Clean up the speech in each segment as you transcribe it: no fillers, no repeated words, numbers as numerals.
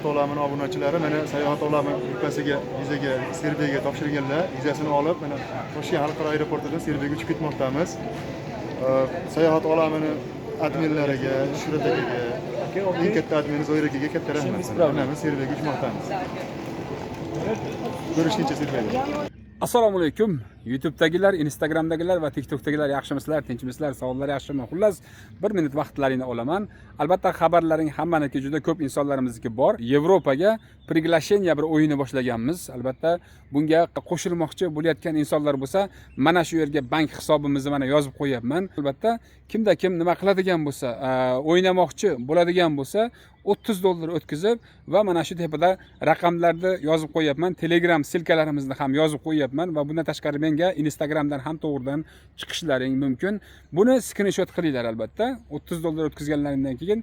sayohat olami obunachilari mana sayohat olami yukasiga vizaga Serbiyaga topshirganlar. Vizasini olib mana Toshkent xalqaro aeroportidan Serbiyaga uchib ketmoqdamiz. Sayohat olamini adminlariga, Shuhrat akaga, eng katta admin Zoir akaga katta rahmat. Mana Serbiyaga uchmoqdamiz. Ko'rishguncha Serbiyaga. Assalomu alaykum. YouTube'dagilar, Instagram'dagilar va TikTok'dagilar yaxshimisizlar, tinchmisizlar, savollari yaxshimi? Xullas, 1 minut vaqtlaringni olaman. Albatta xabarlaring hammaniki juda ko'p insonlarimizniki bor. Yevropaga приглашение bir o'yini boshlaganmiz. Albatta bunga qo'shilmoqchi bo'layotgan insonlar bo'lsa, mana shu yerga bank hisobimizni mana yozib qo'yapman. Albatta kimda kim nima qiladigan bo'lsa, o'ynamoqchi bo'ladigan bo'lsa, $30 o'tkazib va mana shu tepada raqamlarni yozib qo'yapman. Telegram silkalarimizni ham yozib qo'yapman va bundan tashqari menga Instagramdan ham to'g'ridan chiqishlaring mumkin. Buni screenshot qilinglar albatta. $30 o'tkazganlaringdan keyin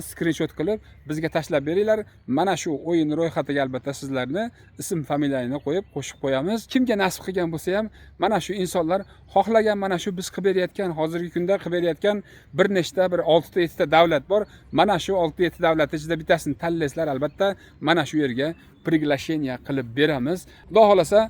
screenshot qilib bizga tashlab beringlar. Mana shu o'yin ro'yxatiga albatta sizlarni ism, familiyangizni qo'yib qo'shib qo'yamiz. Kimga nasib qilgan bo'lsa ham mana shu insonlar xohlagan mana shu biz qilib berayotgan, hozirgi kunda qilib berayotgan bir nechta, bir 6 ta 7 ta davlat bor. Mana shu 6 7 davlat ichida bittasini tanlaysizlar albatta. Mana shu yerga приглашение qilib beramiz. Xudo xolasa,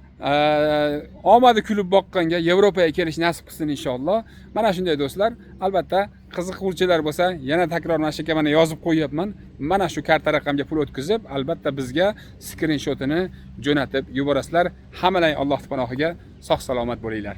omadi kulib boqqanga Yevropaga kelish nasib qilsin inshaalloh. Mana shunday do'stlar, albatta qiziquvchilar bo'lsa, yana takror mana shu yerga mana yozib qo'yapman. Mana shu karta raqamga pul o'tkazib, albatta bizga screenshotini jo'natib yuborasizlar. Hammalar Alloh panohiga sog' salomat bo'linglar.